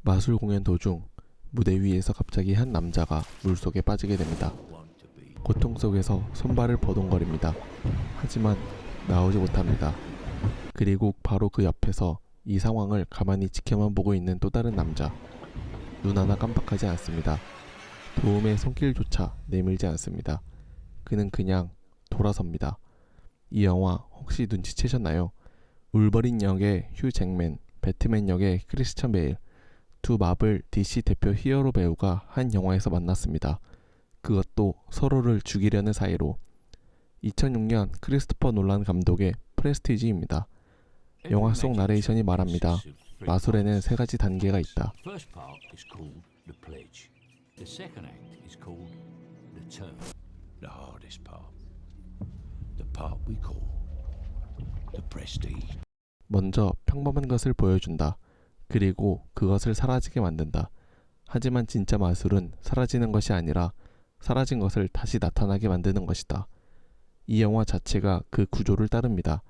마술 공연 도중 무대 위에서 갑자기 한 남자가 물속에 빠지게 됩니다. 고통 속에서 손발을 버둥거립니다. 하지만 나오지 못합니다. 그리고 바로 그 옆에서 이 상황을 가만히 지켜만 보고 있는 또 다른 남자. 눈 하나 깜빡하지 않습니다. 도움의 손길조차 내밀지 않습니다. 그는 그냥 돌아섭니다. 이 영화 혹시 눈치채셨나요? 울버린 역의 휴 잭맨, 배트맨 역의 크리스천 베일, 두 마블 DC 대표 히어로 배우가 한 영화에서 만났습니다. 그것도 서로를 죽이려는 사이로. 2006년 크리스토퍼 놀란 감독의 프레스티지입니다. 영화 속 나레이션이 말합니다. 마술에는 세 가지 단계가 있다. 먼저 평범한 것을 보여준다. 그리고 그것을 사라지게 만든다. 하지만 진짜 마술은 사라지는 것이 아니라 사라진 것을 다시 나타나게 만드는 것이다. 이 영화 자체가 그 구조를 따릅니다.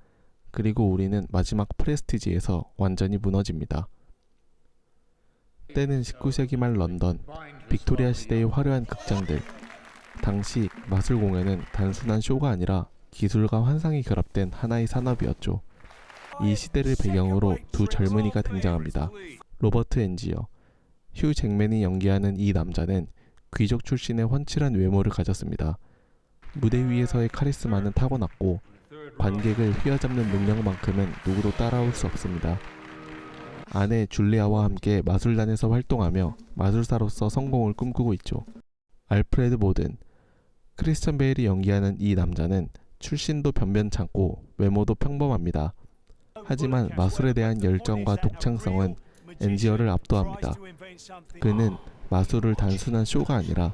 그리고 우리는 마지막 프레스티지에서 완전히 무너집니다. 때는 19세기 말 런던, 빅토리아 시대의 화려한 극장들. 당시 마술 공연은 단순한 쇼가 아니라 기술과 환상이 결합된 하나의 산업이었죠. 이 시대를 배경으로 두 젊은이가 등장합니다. 로버트 엔지어, 휴 잭맨이 연기하는 이 남자는 귀족 출신의 훤칠한 외모를 가졌습니다. 무대 위에서의 카리스마는 타고났고 관객을 휘어잡는 능력만큼은 누구도 따라올 수 없습니다. 아내 줄리아와 함께 마술단에서 활동하며 마술사로서 성공을 꿈꾸고 있죠. 알프레드 모든, 크리스천 베일이 연기하는 이 남자는 출신도 변변찮고 외모도 평범합니다. 하지만 마술에 대한 열정과 독창성은 엔지어를 압도합니다. 그는 마술을 단순한 쇼가 아니라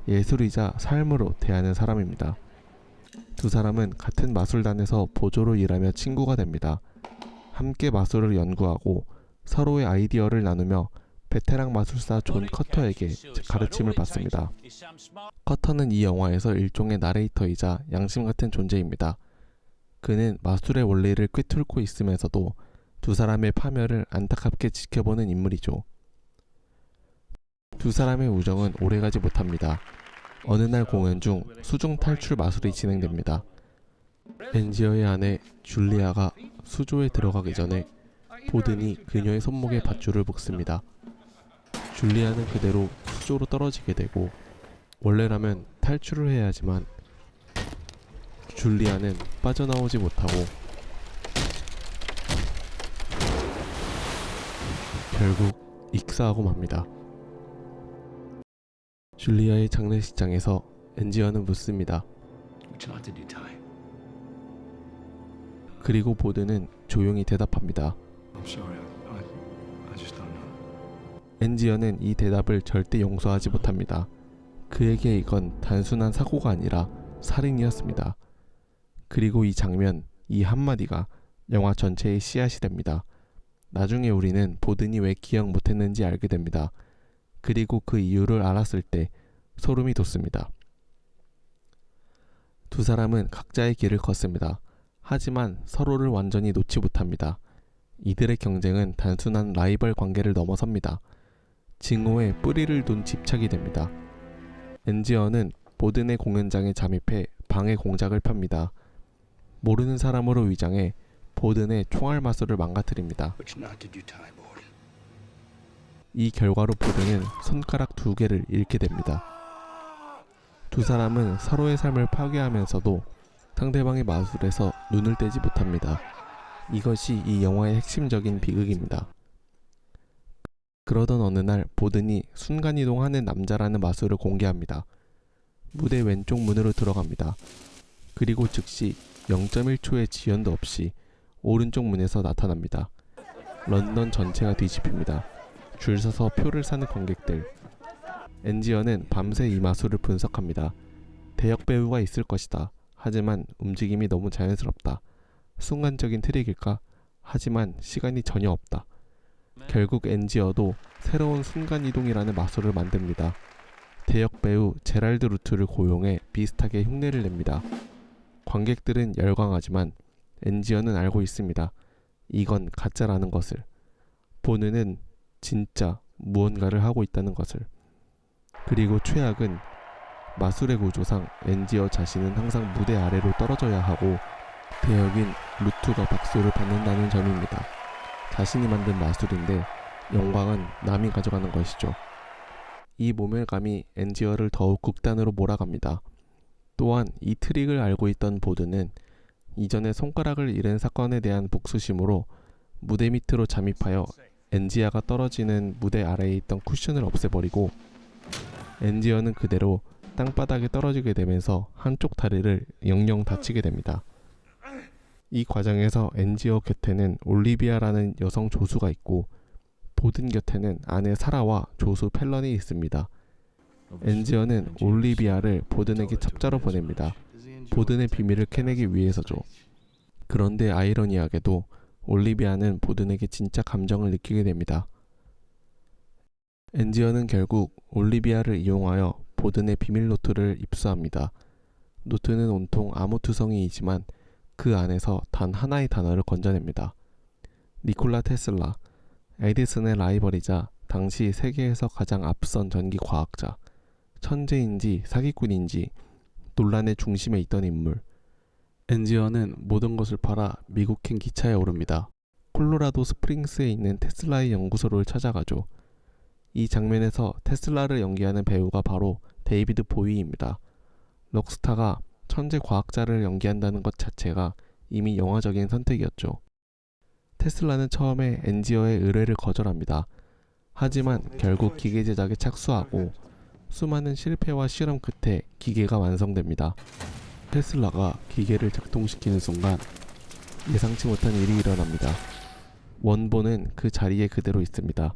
예술이자 삶으로 대하는 사람입니다. 두 사람은 같은 마술단에서 보조로 일하며 친구가 됩니다. 함께 마술을 연구하고 서로의 아이디어를 나누며 베테랑 마술사 존 커터에게 가르침을 받습니다. 커터는 이 영화에서 일종의 나레이터이자 양심 같은 존재입니다. 그는 마술의 원리를 꿰뚫고 있으면서도 두 사람의 파멸을 안타깝게 지켜보는 인물이죠. 두 사람의 우정은 오래가지 못합니다. 어느 날 공연 중 수중 탈출 마술이 진행됩니다. 엔지어의 아내 줄리아가 수조에 들어가기 전에 보든이 그녀의 손목에 밧줄을 묶습니다. 줄리아는 그대로 수조로 떨어지게 되고, 원래라면 탈출을 해야 하지만 줄리아는 빠져나오지 못하고 결국 익사하고 맙니다. 줄리아의 장례식장에서 엔지어는 묻습니다. 그리고 보드는 조용히 대답합니다. 엔지어는 이 대답을 절대 용서하지 못합니다. 그에게 이건 단순한 사고가 아니라 살인이었습니다. 그리고 이 장면, 이 한마디가 영화 전체의 씨앗이 됩니다. 나중에 우리는 보든이 왜 기억 못했는지 알게 됩니다. 그리고 그 이유를 알았을 때 소름이 돋습니다. 두 사람은 각자의 길을 걷습니다. 하지만 서로를 완전히 놓지 못합니다. 이들의 경쟁은 단순한 라이벌 관계를 넘어섭니다. 징후에 뿌리를 둔 집착이 됩니다. 엔지어는 보든의 공연장에 잠입해 방해 공작을 펴니다. 모르는 사람으로 위장해 보든의 총알 마술을 망가뜨립니다. 이 결과로 보든은 손가락 2개를 잃게 됩니다. 두 사람은 서로의 삶을 파괴하면서도 상대방의 마술에서 눈을 떼지 못합니다. 이것이 이 영화의 핵심적인 비극입니다. 그러던 어느 날 보든이 순간이동하는 남자라는 마술을 공개합니다. 무대 왼쪽 문으로 들어갑니다. 그리고 즉시 0.1초의 지연도 없이 오른쪽 문에서 나타납니다. 런던 전체가 뒤집힙니다. 줄 서서 표를 사는 관객들. 엔지어는 밤새 이 마술을 분석합니다. 대역 배우가 있을 것이다. 하지만 움직임이 너무 자연스럽다. 순간적인 트릭일까? 하지만 시간이 전혀 없다. 결국 엔지어도 새로운 순간이동이라는 마술을 만듭니다. 대역 배우 제랄드 루트를 고용해 비슷하게 흉내를 냅니다. 관객들은 열광하지만 엔지어는 알고 있습니다. 이건 가짜라는 것을. 보느는 진짜 무언가를 하고 있다는 것을. 그리고 최악은 마술의 구조상 엔지어 자신은 항상 무대 아래로 떨어져야 하고 대역인 루투가 박수를 받는다는 점입니다. 자신이 만든 마술인데 영광은 남이 가져가는 것이죠. 이 모멸감이 엔지어를 더욱 극단으로 몰아갑니다. 또한 이 트릭을 알고 있던 보드는 이전에 손가락을 잃은 사건에 대한 복수심으로 무대 밑으로 잠입하여 엔지아가 떨어지는 무대 아래에 있던 쿠션을 없애버리고 엔지어는 그대로 땅바닥에 떨어지게 되면서 한쪽 다리를 영영 다치게 됩니다. 이 과정에서 엔지어 곁에는 올리비아라는 여성 조수가 있고 보든 곁에는 아내 사라와 조수 펠런이 있습니다. 엔지어는 올리비아를 보든에게 첩자로 보냅니다. 보든의 비밀을 캐내기 위해서죠. 그런데 아이러니하게도 올리비아는 보든에게 진짜 감정을 느끼게 됩니다. 엔지어는 결국 올리비아를 이용하여 보든의 비밀 노트를 입수합니다. 노트는 온통 암호투성이이지만 그 안에서 단 하나의 단어를 건져냅니다. 니콜라 테슬라, 에디슨의 라이벌이자 당시 세계에서 가장 앞선 전기 과학자, 천재인지 사기꾼인지 논란의 중심에 있던 인물. 엔지어는 모든 것을 팔아 미국행 기차에 오릅니다. 콜로라도 스프링스에 있는 테슬라의 연구소를 찾아가죠. 이 장면에서 테슬라를 연기하는 배우가 바로 데이비드 보위입니다. 록스타가 천재 과학자를 연기한다는 것 자체가 이미 영화적인 선택이었죠. 테슬라는 처음에 엔지어의 의뢰를 거절합니다. 하지만 결국 기계 제작에 착수하고 수많은 실패와 실험 끝에 기계가 완성됩니다. 테슬라가 기계를 작동시키는 순간 예상치 못한 일이 일어납니다. 원본은 그 자리에 그대로 있습니다.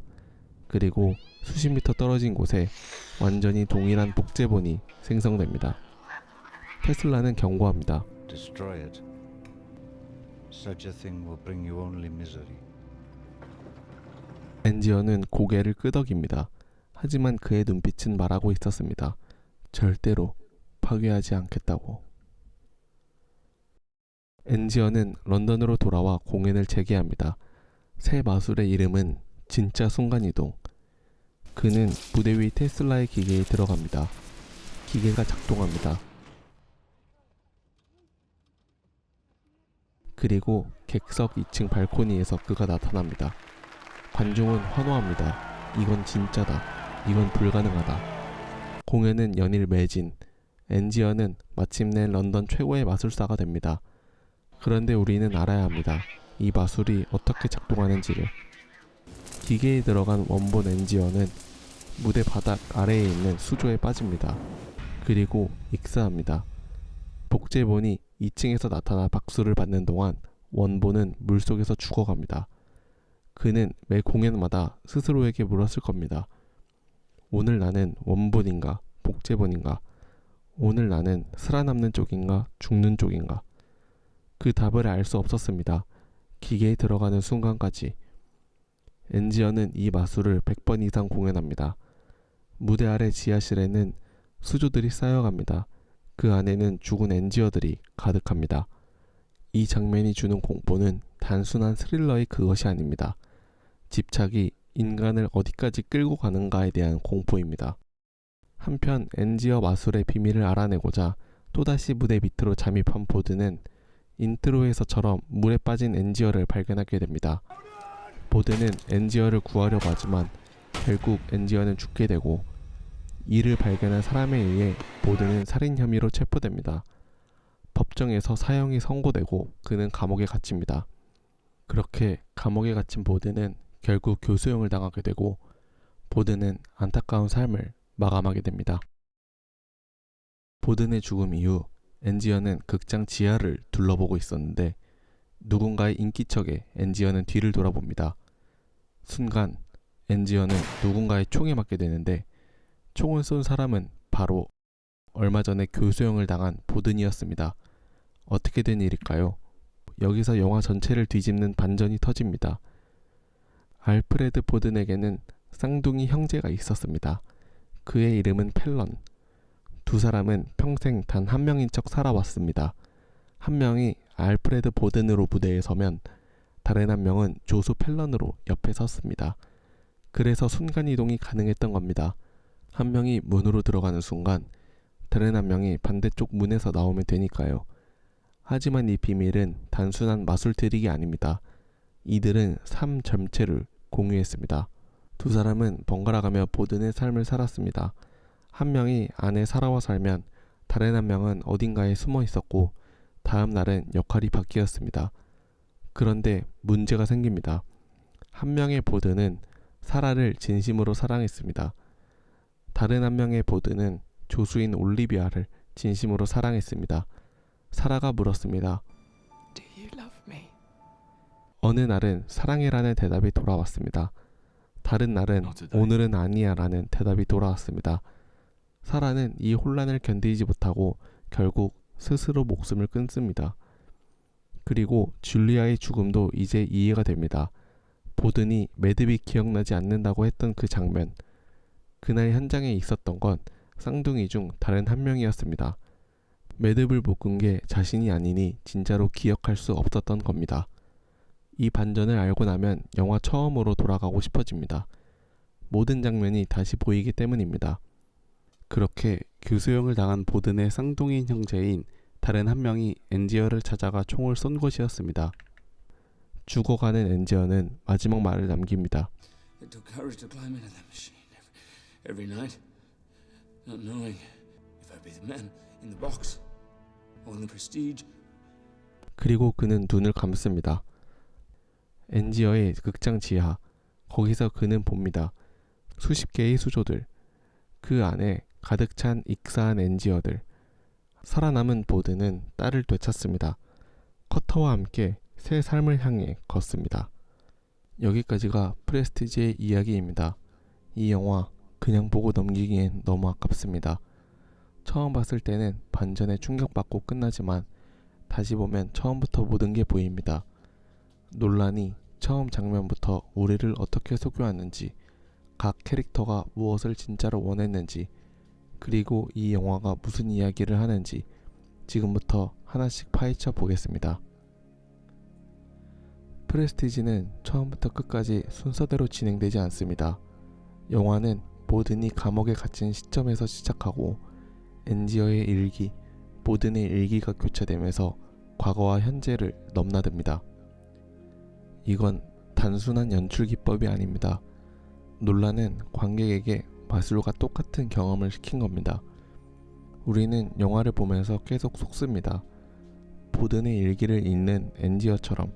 그리고 수십 미터 떨어진 곳에 완전히 동일한 복제본이 생성됩니다. 테슬라는 경고합니다. Destroy it. Such a thing will bring you only misery. 엔지어는 고개를 끄덕입니다. 하지만 그의 눈빛은 말하고 있었습니다. 절대로 파괴하지 않겠다고. 엔지어는 런던으로 돌아와 공연을 재개합니다. 새 마술의 이름은 진짜 순간이동. 그는 무대 위 테슬라의 기계에 들어갑니다. 기계가 작동합니다. 그리고 객석 2층 발코니에서 그가 나타납니다. 관중은 환호합니다. 이건 진짜다. 이건 불가능하다. 공연은 연일 매진. 엔지어는 마침내 런던 최고의 마술사가 됩니다. 그런데 우리는 알아야 합니다. 이 마술이 어떻게 작동하는지를. 기계에 들어간 원본 엔지어는 무대 바닥 아래에 있는 수조에 빠집니다. 그리고 익사합니다. 복제본이 2층에서 나타나 박수를 받는 동안 원본은 물속에서 죽어갑니다. 그는 매 공연마다 스스로에게 물었을 겁니다. 오늘 나는 원본인가 복제본인가? 오늘 나는 살아남는 쪽인가 죽는 쪽인가? 그 답을 알 수 없었습니다. 기계에 들어가는 순간까지. 엔지어는 이 마술을 100번 이상 공연합니다. 무대 아래 지하실에는 수조들이 쌓여갑니다. 그 안에는 죽은 엔지어들이 가득합니다. 이 장면이 주는 공포는 단순한 스릴러의 그것이 아닙니다. 집착이 인간을 어디까지 끌고 가는가에 대한 공포입니다. 한편 엔지어 마술의 비밀을 알아내고자 또다시 무대 밑으로 잠입한 보드는 인트로에서처럼 물에 빠진 엔지어를 발견하게 됩니다. 보드는 엔지어를 구하려고 하지만 결국 엔지어는 죽게 되고 이를 발견한 사람에 의해 보드는 살인 혐의로 체포됩니다. 법정에서 사형이 선고되고 그는 감옥에 갇힙니다. 그렇게 감옥에 갇힌 보드는 결국 교수형을 당하게 되고 보드는 안타까운 삶을 마감하게 됩니다. 보든의 죽음 이후 엔지어는 극장 지하를 둘러보고 있었는데 누군가의 인기척에 엔지어는 뒤를 돌아봅니다. 순간 엔지어는 누군가의 총에 맞게 되는데 총을 쏜 사람은 바로 얼마 전에 교수형을 당한 보든이었습니다. 어떻게 된 일일까요? 여기서 영화 전체를 뒤집는 반전이 터집니다. 알프레드 보든에게는 쌍둥이 형제가 있었습니다. 그의 이름은 펠런. 두 사람은 평생 단 한 명인 척 살아왔습니다. 한 명이 알프레드 보든으로 무대에 서면 다른 한 명은 조수 펠런으로 옆에 섰습니다. 그래서 순간이동이 가능했던 겁니다. 한 명이 문으로 들어가는 순간 다른 한 명이 반대쪽 문에서 나오면 되니까요. 하지만 이 비밀은 단순한 마술 트릭이 아닙니다. 이들은 삶 전체를 공유했습니다. 두 사람은 번갈아가며 보든의 삶을 살았습니다. 한 명이 안에 살아와 살면 다른 한 명은 어딘가에 숨어 있었고 다음 날은 역할이 바뀌었습니다. 그런데 문제가 생깁니다. 한 명의 보든은 사라를 진심으로 사랑했습니다. 다른 한 명의 보든은 조수인 올리비아를 진심으로 사랑했습니다. 사라가 물었습니다. Do you love me? 어느 날은 사랑해라는 대답이 돌아왔습니다. 다른 날은 Not today. 오늘은 아니야 라는 대답이 돌아왔습니다. 사라는 이 혼란을 견디지 못하고 결국 스스로 목숨을 끊습니다. 그리고 줄리아의 죽음도 이제 이해가 됩니다. 보든이 매듭이 기억나지 않는다고 했던 그 장면. 그날 현장에 있었던 건 쌍둥이 중 다른 한 명이었습니다. 매듭을 묶은 게 자신이 아니니 진짜로 기억할 수 없었던 겁니다. 이 반전을 알고 나면 영화 처음으로 돌아가고 싶어집니다. 모든 장면이 다시 보이기 때문입니다. 그렇게 교수형을 당한 보든의 쌍둥이 형제인 다른 한 명이 엔지어를 찾아가 총을 쏜 것이었습니다. 죽어가는 엔지어는 마지막 말을 남깁니다. It took courage to climb into that machine every night, not knowing if I'd be the man in the box or in the prestige. 그리고 그는 눈을 감습니다. 엔지어의 극장 지하, 거기서 그는 봅니다. 수십 개의 수조들, 그 안에 가득 찬 익사한 엔지어들. 살아남은 보드는 딸을 되찾습니다. 커터와 함께 새 삶을 향해 걷습니다. 여기까지가 프레스티지의 이야기입니다. 이 영화 그냥 보고 넘기기엔 너무 아깝습니다. 처음 봤을 때는 반전에 충격받고 끝나지만 다시 보면 처음부터 모든 게 보입니다. 논란이 처음 장면부터 우리를 어떻게 속여왔는지, 각 캐릭터가 무엇을 진짜로 원했는지, 그리고 이 영화가 무슨 이야기를 하는지 지금부터 하나씩 파헤쳐 보겠습니다. 프레스티지는 처음부터 끝까지 순서대로 진행되지 않습니다. 영화는 보든이 감옥에 갇힌 시점에서 시작하고 엔지어의 일기, 보든의 일기가 교차되면서 과거와 현재를 넘나듭니다. 이건 단순한 연출 기법이 아닙니다. 논란은 관객에게 마술과 똑같은 경험을 시킨 겁니다. 우리는 영화를 보면서 계속 속습니다. 보든의 일기를 읽는 엔지어처럼,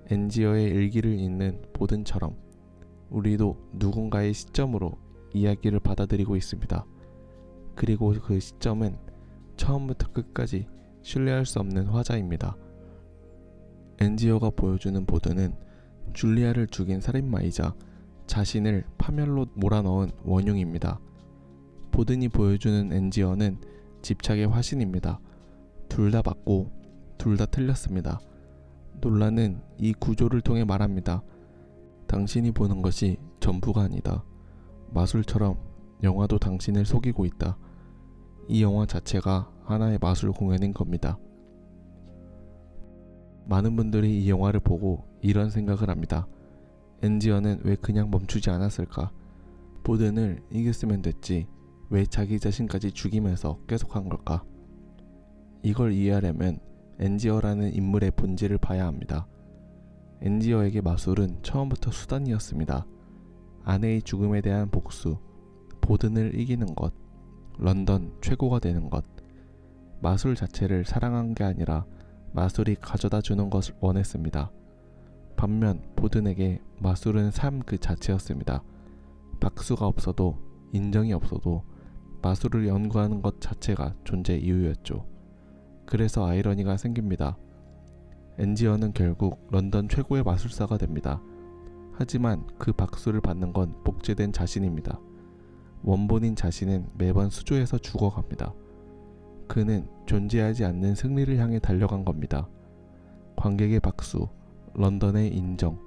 엔지어의 일기를 읽는 보든처럼 우리도 누군가의 시점으로 이야기를 받아들이고 있습니다. 그리고 그 시점은 처음부터 끝까지 신뢰할 수 없는 화자입니다. 엔지어가 보여주는 보든은 줄리아를 죽인 살인마이자 자신을 파멸로 몰아넣은 원흉입니다. 보든이 보여주는 엔지어는 집착의 화신입니다. 둘 다 맞고 둘 다 틀렸습니다. 논란은 이 구조를 통해 말합니다. 당신이 보는 것이 전부가 아니다. 마술처럼 영화도 당신을 속이고 있다. 이 영화 자체가 하나의 마술 공연인 겁니다. 많은 분들이 이 영화를 보고 이런 생각을 합니다. 엔지어는 왜 그냥 멈추지 않았을까? 보든을 이겼으면 됐지. 왜 자기 자신까지 죽이면서 계속한 걸까? 이걸 이해하려면 엔지어라는 인물의 본질을 봐야 합니다. 엔지어에게 마술은 처음부터 수단이었습니다. 아내의 죽음에 대한 복수, 보든을 이기는 것, 런던 최고가 되는 것. 마술 자체를 사랑한 게 아니라 마술이 가져다 주는 것을 원했습니다. 반면 보든에게 마술은 삶 그 자체였습니다. 박수가 없어도, 인정이 없어도 마술을 연구하는 것 자체가 존재 이유였죠. 그래서 아이러니가 생깁니다. 엔지어는 결국 런던 최고의 마술사가 됩니다. 하지만 그 박수를 받는 건 복제된 자신입니다. 원본인 자신은 매번 수조에서 죽어갑니다. 그는 존재하지 않는 승리를 향해 달려간 겁니다. 관객의 박수, 런던의 인정,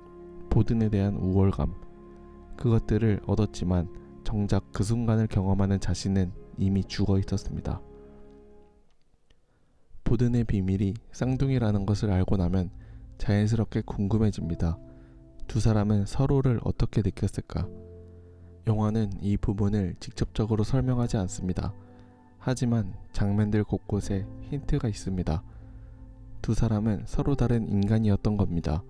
보든에 대한 우월감, 그것들을 얻었지만 정작 그 순간을 경험하는 자신은 이미 죽어 있었습니다. 보든의 비밀이 쌍둥이라는 것을 알고 나면 자연스럽게 궁금해집니다. 두 사람은 서로를 어떻게 느꼈을까? 영화는 이 부분을 직접적으로 설명하지 않습니다. 하지만 장면들 곳곳에 힌트가 있습니다. 두 사람은 서로 다른 인간이었던 겁니다.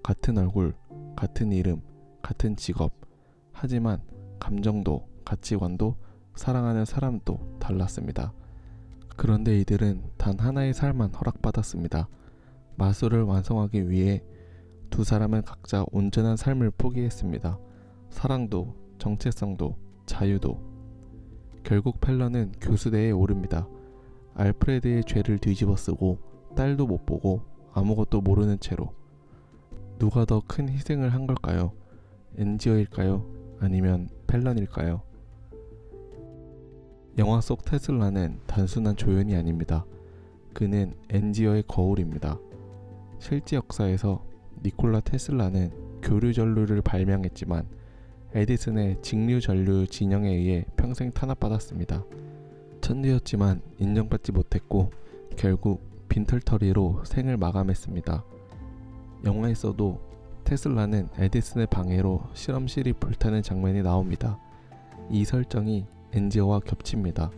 같은 얼굴, 같은 이름, 같은 직업. 하지만 감정도, 가치관도, 사랑하는 사람도 달랐습니다. 그런데 이들은 단 하나의 삶만 허락받았습니다. 마술을 완성하기 위해 두 사람은 각자 온전한 삶을 포기했습니다. 사랑도, 정체성도, 자유도. 결국 펠런은 교수대에 오릅니다. 알프레드의 죄를 뒤집어 쓰고 딸도 못 보고 아무것도 모르는 채로. 누가 더 큰 희생을 한 걸까요? 엔지어일까요? 아니면 펠런일까요? 영화 속 테슬라는 단순한 조연이 아닙니다. 그는 엔지어의 거울입니다. 실제 역사에서 니콜라 테슬라는 교류전류를 발명했지만 에디슨의 직류전류 진영에 의해 평생 탄압받았습니다. 천재였지만 인정받지 못했고 결국 빈털터리로 생을 마감했습니다. 영화에서도 테슬라는 에디슨의 방해로 실험실이 불타는 장면이 나옵니다. 이 설정이 엔지어와 겹칩니다.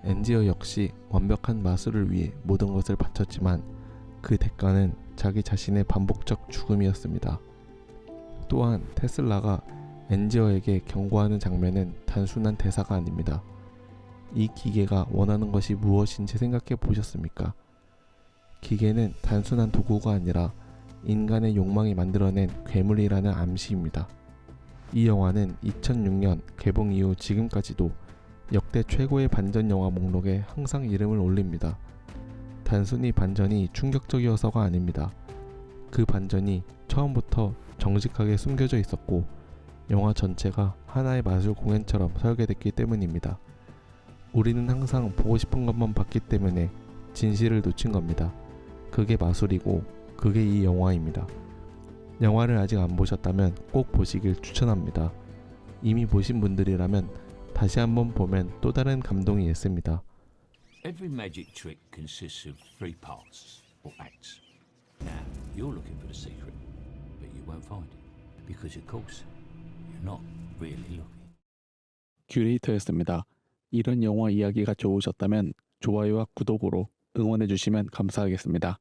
엔지어 역시 완벽한 마술을 위해 모든 것을 바쳤지만 그 대가는 자기 자신의 반복적 죽음이었습니다. 또한 테슬라가 엔지어에게 경고하는 장면은 단순한 대사가 아닙니다. 이 기계가 원하는 것이 무엇인지 생각해 보셨습니까? 기계는 단순한 도구가 아니라 인간의 욕망이 만들어낸 괴물이라는 암시입니다. 이 영화는 2006년 개봉 이후 지금까지도 역대 최고의 반전 영화 목록에 항상 이름을 올립니다. 단순히 반전이 충격적이어서가 아닙니다. 그 반전이 처음부터 정직하게 숨겨져 있었고 영화 전체가 하나의 마술 공연처럼 설계됐기 때문입니다. 우리는 항상 보고 싶은 것만 봤기 때문에 진실을 놓친 겁니다. 그게 마술이고 그게 이 영화입니다. 영화를 아직 안 보셨다면 꼭 보시길 추천합니다. 이미 보신 분들이라면 다시 한번 보면 또 다른 감동이 있습니다. Every magic trick consists of 3 parts, or acts. Now, you're looking for the secret, but you won't find it. Because of course, you're not really looking. 큐레이터였습니다. 이런 영화 이야기가 좋으셨다면 좋아요와 구독으로 응원해 주시면 감사하겠습니다.